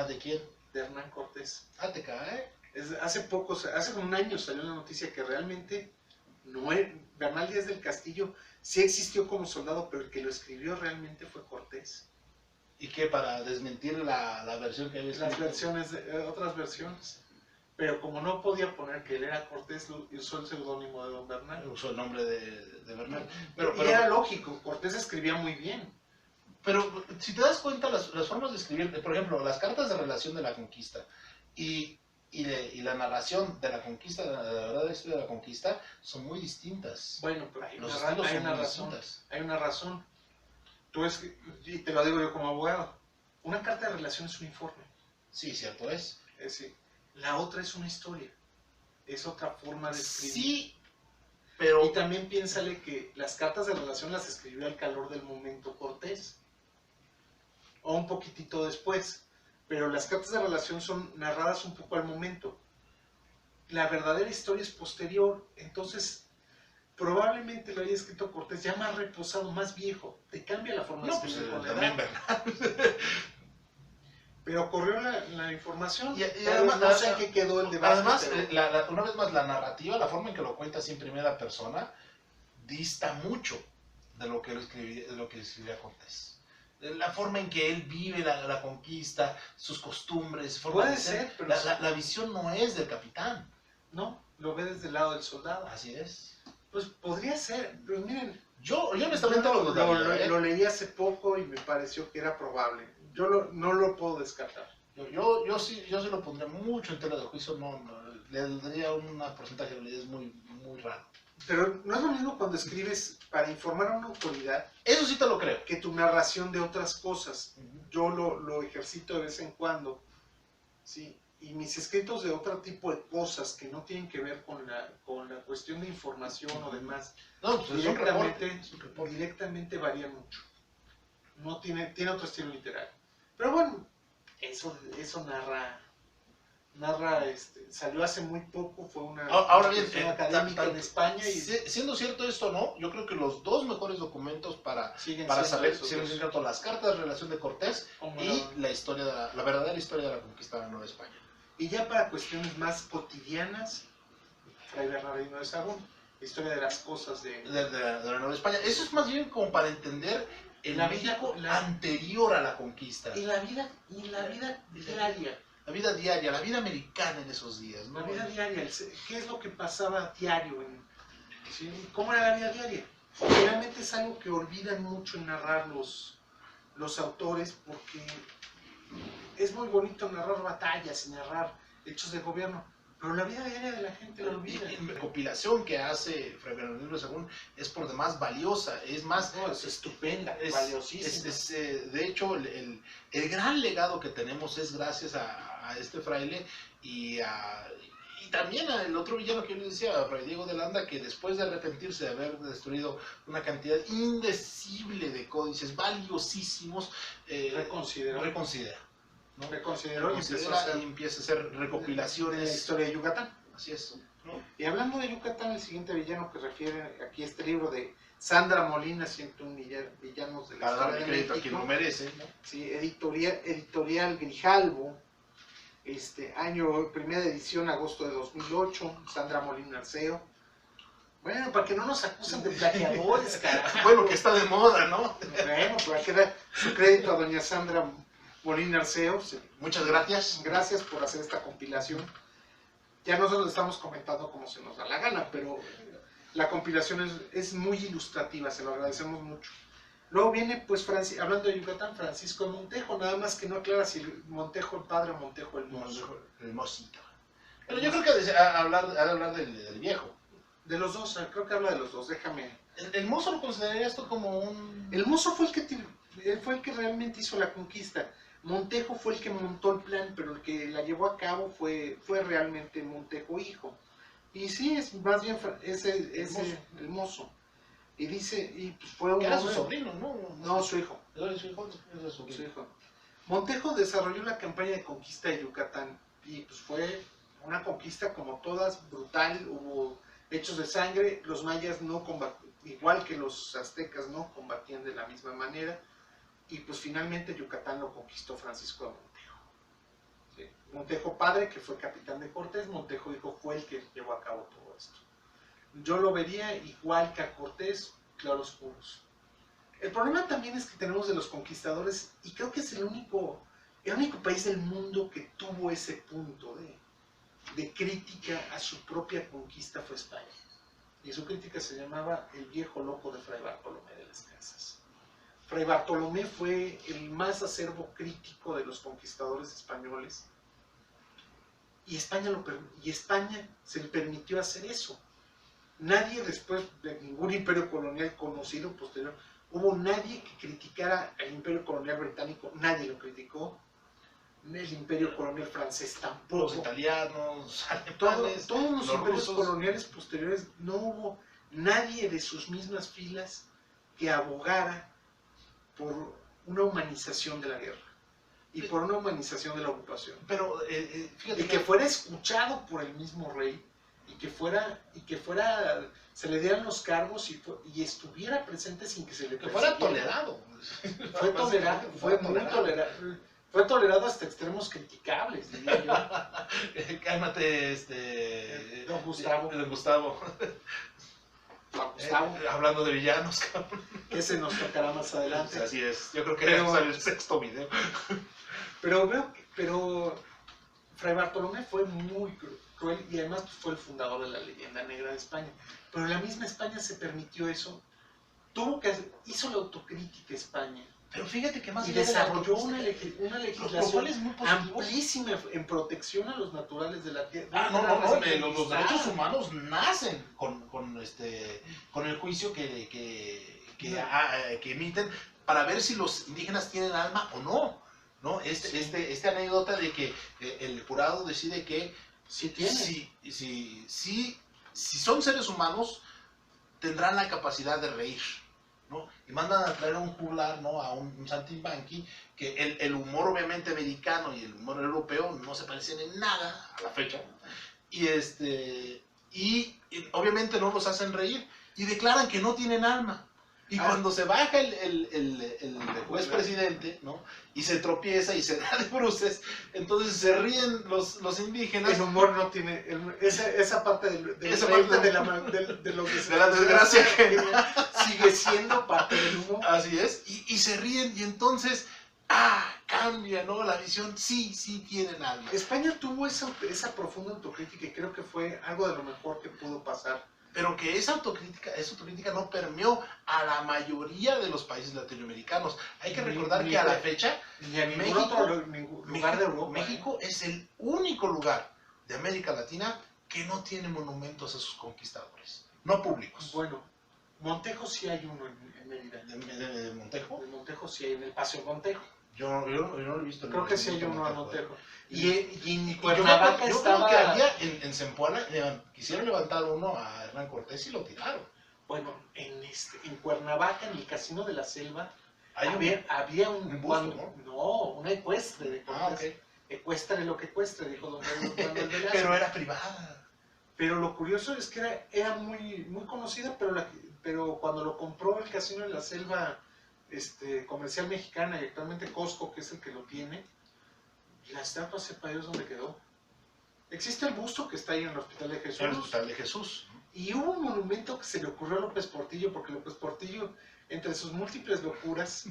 ¿De quién? De Hernán Cortés. Te cae. Hace como un año salió la noticia que realmente Bernal Díaz del Castillo sí existió como soldado, pero el que lo escribió realmente fue Cortés. ¿Y qué? Para desmentir la versión que había escrito. Las versiones, otras versiones. Pero como no podía poner que él era Cortés, usó el seudónimo de don Bernal. Usó el nombre de Bernal. Y era lógico, Cortés escribía muy bien. Pero si te das cuenta, las formas de escribir, por ejemplo, las cartas de relación de la conquista y la narración de la conquista, de la verdadera historia de la conquista, son muy distintas. Bueno, pero hay una razón. Y te lo digo yo como abogado, una carta de relación es un informe. Sí, cierto es. La otra es una historia. es otra forma de escribir. Sí, pero... Y también piénsale que las cartas de relación las escribió al calor del momento Cortés, o un poquitito después, pero las cartas de relación son narradas un poco al momento. La verdadera historia es posterior, entonces probablemente lo haya escrito Cortés ya más reposado, más viejo, te cambia la forma de No, pues escribir con la también, edad. ¿verdad? Pero corrió la información, Y además, además, no sé en qué quedó el debate. Además, pero... una vez más, la narrativa, la forma en que lo cuentas en primera persona, dista mucho de lo que escribía Cortés. La forma en que él vive la conquista, sus costumbres, forma Puede de ser, pero la visión no es del capitán. no, lo ve desde el lado del soldado. Así es. Pues podría ser, pero miren, Yo honestamente lo dudaría. lo leí hace poco y me pareció que era probable. Yo no lo puedo descartar. Yo sí lo pondría mucho en tela de juicio, le daría un porcentaje de validez muy raro. Pero no es lo mismo cuando escribes para informar a una autoridad. Eso sí te lo creo. Que tu narración de otras cosas. Yo lo ejercito de vez en cuando, ¿sí? Y mis escritos de otro tipo de cosas que no tienen que ver con la cuestión de información o demás, no, pues directamente varían mucho. No tiene otro estilo literario. Pero bueno, eso salió hace muy poco, fue una ahora bien, académica en España. Y siendo cierto esto, ¿no? Yo creo que los dos mejores documentos para saber siguen siendo las cartas de relación de Cortés y la verdadera historia de la conquista de la Nueva España. Y ya para cuestiones más cotidianas, Fray Bernardino de Sahagún, la historia de las cosas de la Nueva España. Eso es más bien como para entender el México anterior a la conquista. Y la vida diaria. La vida diaria, la vida americana en esos días, ¿no? La vida diaria, ¿qué es lo que pasaba diario? ¿Sí? ¿Cómo era la vida diaria? Realmente es algo que olvidan mucho en narrar los autores, porque es muy bonito narrar batallas y narrar hechos de gobierno, pero la vida diaria de la gente lo olvida. La recopilación que hace Fray Bernardino de Sahagún es por demás valiosa, es más... No, es estupenda, valiosísima. De hecho, el gran legado que tenemos es gracias a este fraile y también al otro villano que yo les decía, a Fray Diego de Landa, que después de arrepentirse de haber destruido una cantidad indecible de códices valiosísimos, reconsidera. ¿no? Reconsideró y empieza a hacer recopilaciones de la historia de Yucatán. Así es, ¿no? Y hablando de Yucatán, el siguiente villano que refiere aquí este libro de Sandra Molina, 101 villanos de la historia de crédito México, a quien lo merece, ¿no? Sí, editorial Grijalvo, primera edición, agosto de 2008, Sandra Molina Arceo. Bueno, para que no nos acusen de plagiadores, carajo. Bueno, que está de moda, ¿no? Bueno, pues hay que dar su crédito a doña Sandra Molina Arceo. Sí. Muchas gracias. Gracias por hacer esta compilación. Ya nosotros estamos comentando como se nos da la gana, pero la compilación es muy ilustrativa, se lo agradecemos mucho. Luego viene, pues, hablando de Yucatán, Francisco de Montejo, nada más que no aclara si Montejo el padre o Montejo el mozo. El mocito. Pero yo creo que ha de hablar del viejo. De los dos, creo que habla de los dos, déjame. ¿El mozo lo considerarías tú como un...? El mozo fue el que realmente hizo la conquista. Montejo fue el que montó el plan, pero el que la llevó a cabo fue realmente Montejo hijo. Y sí, es más bien el mozo. Y dice, y pues fue un... Era su sobrino, ¿no? No, su hijo. ¿Era su hijo? Era su hijo. Montejo desarrolló la campaña de conquista de Yucatán. Y pues fue una conquista como todas, brutal, hubo hechos de sangre. Los mayas no combatían, igual que los aztecas, no combatían de la misma manera. Y pues finalmente Yucatán lo conquistó Francisco de Montejo. ¿Sí? Montejo padre, que fue capitán de Cortés, Montejo hijo fue el que llevó a cabo todo esto. Yo lo vería igual que a Cortés, claroscuros. El problema también es que tenemos de los conquistadores, y creo que es el único país del mundo que tuvo ese punto de crítica a su propia conquista fue España. Y su crítica se llamaba El viejo loco de Fray Bartolomé de las Casas. Fray Bartolomé fue el más acervo crítico de los conquistadores españoles, y España se le permitió hacer eso. Nadie después de ningún imperio colonial conocido posterior, hubo nadie que criticara al imperio colonial británico, nadie lo criticó. el imperio colonial francés Los tampoco. italianos, Todos alemanes, los imperios rusos. coloniales posteriores no hubo nadie de sus mismas filas que abogara por una humanización de la guerra y por una humanización de la ocupación. Pero fíjate Y que fuera escuchado por el mismo rey y que fuera se le dieran los cargos y estuviera presente sin que se le que fuera persiguiera. tolerado. Fue tolerado, fue muy tolerado. Fue tolerado hasta extremos criticables, diría yo. Cálmate, Don Gustavo. Don Gustavo. Don Gustavo, Hablando de villanos, cabrón. ese nos tocará más adelante. Así es. Yo creo que Pero- sale el sexto video. Pero Fray Bartolomé fue muy cruel y además fue el fundador de la leyenda negra de España. Pero la misma España se permitió eso. Hizo la autocrítica España Pero fíjate que más y allá de la desarrolló una autocrítica, lo cual legislación es muy positivo. amplísima en protección a los naturales de la tierra. Ah, no, los derechos humanos nacen con el juicio que emiten para ver si los indígenas tienen alma o no. ¿No? Esta anécdota de que el jurado decide que Sí tiene. si son seres humanos, tendrán la capacidad de reír, ¿no? Y mandan a traer a un juglar, ¿no? A un saltimbanqui, que el humor obviamente americano y el humor europeo no se parecen en nada a la fecha, y obviamente no los hacen reír, y declaran que no tienen alma. Y cuando se baja el juez presidente, ¿no? Y se tropieza y se da de bruces, entonces se ríen los indígenas. El humor no tiene. Esa parte Esa parte de lo que de la desgracia que sigue siendo parte del humor. así es, y se ríen, y entonces cambia, ¿no? La visión, sí tienen alma. España tuvo esa profunda autocrítica y creo que fue algo de lo mejor que pudo pasar. Pero que esa autocrítica no permeó a la mayoría de los países latinoamericanos. Hay que recordar que a la fecha Ni a ningún México- otro lugar de Europa. México es el único lugar de América Latina que no tiene monumentos a sus conquistadores, no públicos. Bueno, Montejo sí hay uno en Mérida. ¿De Montejo? En Montejo sí hay, en el Paseo Montejo. Yo no lo he visto. Creo que sí hay uno en Montejo. Y en Yo Cuernavaca creo estaba. que había en Zempoala, quisieron levantar uno a Hernán Cortés y lo tiraron. Bueno, en Cuernavaca, en el Casino de la Selva, Hay había un un busto, cuando- no, una ecuestre de Cortés. ok. Ecuestre lo que ecuestre, dijo don Manuel Velasco. Pero era privada. Pero lo curioso es que era muy, muy conocida, pero cuando lo compró el Casino de la Selva Comercial Mexicana y actualmente Costco, que es el que lo tiene, la estatua sepa Dios dónde quedó. Existe el busto que está ahí en el Hospital de Jesús. El Hospital de Jesús. Y hubo un monumento que se le ocurrió a López Portillo, porque López Portillo, entre sus múltiples locuras,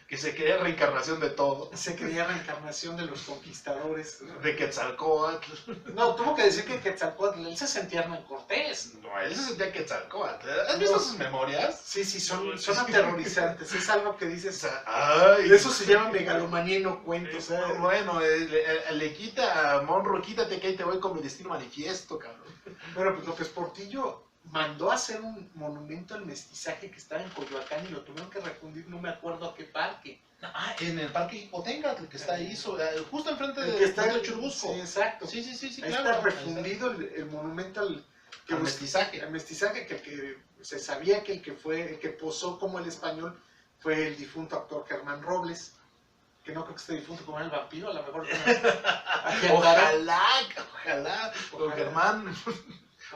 Que se quería reencarnación de todo. se creía reencarnación de los conquistadores. De Quetzalcóatl. No, tuvo que decir que Quetzalcóatl, él se sentía Hernán Cortés. No, él se sentía Quetzalcóatl. ¿Has visto No. sus memorias? Sí, son aterrorizantes. Es algo que O dices. sea, ay. Eso se llama megalomanía y no cuento. O sea, Bueno, le quita a Monroe, quítate que ahí te voy con mi destino manifiesto, cabrón. bueno, pues López Portillo mandó a hacer un monumento al mestizaje que estaba en Coyoacán y lo tuvieron que refundir, no me acuerdo a qué parque. En el parque Hipoténcatl, que está ahí, justo enfrente El de que está de Churubusco. Sí, exacto. Sí, Ahí claro. está refundido el monumento al mestizaje. al mestizaje, que se sabía que el que posó como el español fue el difunto actor Germán Robles, que no creo que esté difunto como el vampiro, a lo mejor. Aquí andará. Ojalá, don Germán.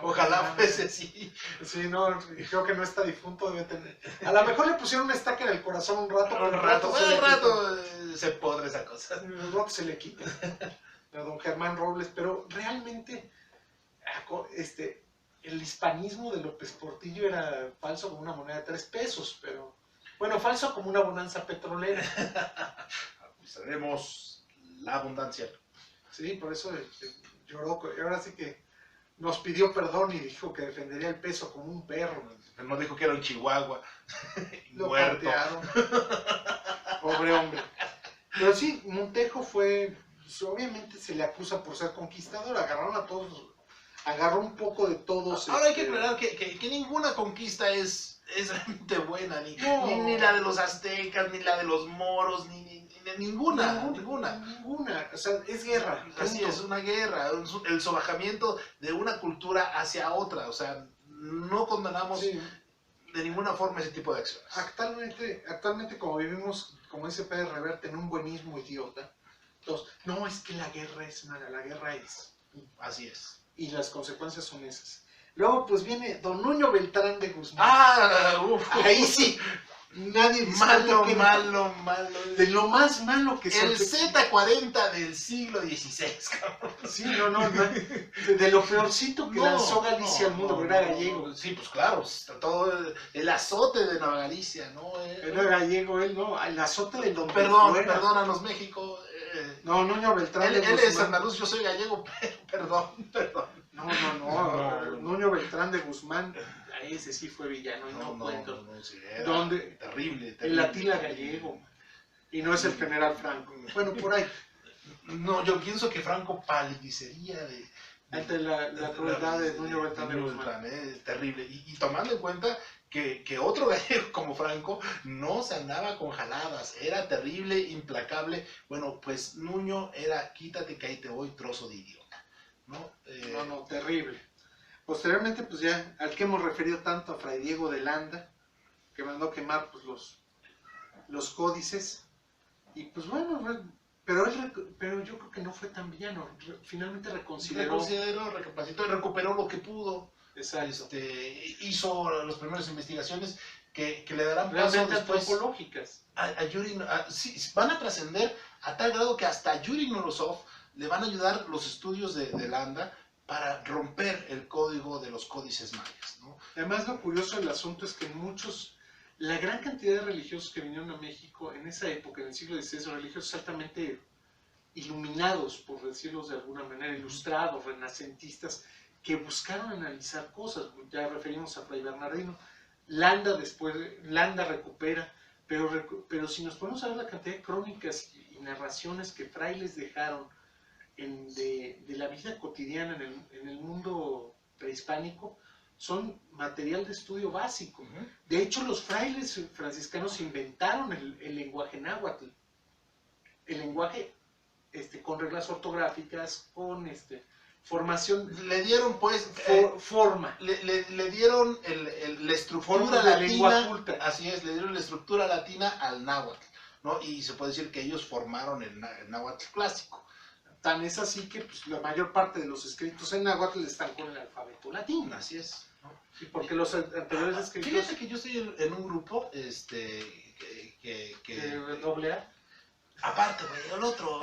Ojalá fuese así. Sí, no, creo que no está difunto, debe tener. A lo mejor le pusieron una estaca en el corazón un rato, pero Un rato se se podre esa cosa. el rock se le quita. A don Germán Robles, pero realmente el hispanismo de López Portillo era falso como una moneda de 3 pesos, pero bueno, falso como una bonanza petrolera. Sabemos la abundancia. Sí, por eso lloró, y ahora sí que nos pidió perdón y dijo que defendería el peso como un perro. No dijo que era un chihuahua. Lo Muerto. patearon. Pobre hombre. Pero sí, Montejo obviamente se le acusa por ser conquistador, agarraron a todos, agarró un poco de todos. Ahora hay que aclarar que ninguna conquista es realmente buena, No. ni la de los aztecas, ni la de los moros, ni ninguna. Ninguna. O sea, es guerra. Así punto. es, una guerra, el sobajamiento de una cultura hacia otra. O sea, no condenamos Sí. de ninguna forma ese tipo de acciones. Actualmente como vivimos, como dice Pérez Reverte, en un buenismo idiota, entonces, no, es que la guerra es mala, la guerra es. Así es. Y las consecuencias son esas. Luego, pues viene Don Nuño Beltrán de Guzmán. Ahí sí, nadie Malo, que malo. de lo más malo que El se Z40 del siglo XVI, cabrón. Sí, no, de lo peorcito que lanzó Galicia al mundo, porque era gallego. Sí, pues claro, todo el azote de Nueva Galicia, ¿no? Era gallego él, ¿no? El azote del don Perdónanos México. No, Nuño Beltrán de Él Guzmán. es andaluz, yo soy gallego, pero perdón. No. Nuño Beltrán de Guzmán, ese sí fue villano, y no cuento. No, sí, era ¿Dónde? terrible. El Atila gallego. Y no es el general Franco. Bueno, por ahí. No, yo pienso que Franco palidecería Ante la crueldad de Nuño Beltrán de Guzmán. Es terrible. Y tomando en cuenta que otro gallego como Franco no se andaba con jaladas, era terrible, implacable. Bueno, pues Nuño era quítate que ahí te voy, trozo de idiota. No, terrible. Posteriormente, pues ya, al que hemos referido tanto a Fray Diego de Landa, que mandó quemar pues los códices. Y pues bueno, pero yo creo que no fue tan villano. Finalmente reconsideró, Recapacitó y recuperó lo que pudo. exacto, Hizo las primeras investigaciones que le darán paso realmente después antropológicas. a Yuri. Sí, van a trascender a tal grado que hasta Yuri Nolosov le van a ayudar los estudios de Landa para romper el código de los códices mayas, ¿no? Además, lo curioso del asunto es que la gran cantidad de religiosos que vinieron a México en esa época, en el siglo XVI, religiosos altamente iluminados, por decirlo de alguna manera, ilustrados, renacentistas, que buscaron analizar cosas. Ya referimos a Fray Bernardino. Landa recupera, pero si nos ponemos a ver la cantidad de crónicas y narraciones que frailes dejaron de la vida cotidiana en el mundo prehispánico, son material de estudio básico. De hecho, los frailes franciscanos inventaron el lenguaje náhuatl. El lenguaje con reglas ortográficas, con formación. Le dieron pues forma. Le dieron la estructura Forma de latina. lengua culta. Así es, le dieron la estructura latina al náhuatl, ¿no? Y se puede decir que ellos formaron el náhuatl clásico. Tan es así que pues, la mayor parte de los escritos en náhuatl están con el alfabeto latino. Así es, ¿no? Y porque los anteriores escritos... Fíjate que yo estoy en un grupo, doble A. Aparte, güey, el otro.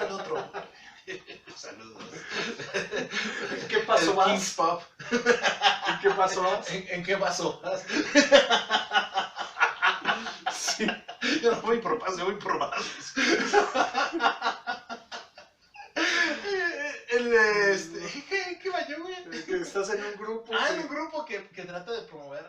Saludos. ¿En qué paso vas? King's Pop. ¿En qué paso vas? ¿En qué paso vas? Sí. Yo no voy por paso, voy por vasos. ¿Qué vaya, güey? Que estás en un grupo. En un grupo que trata de promover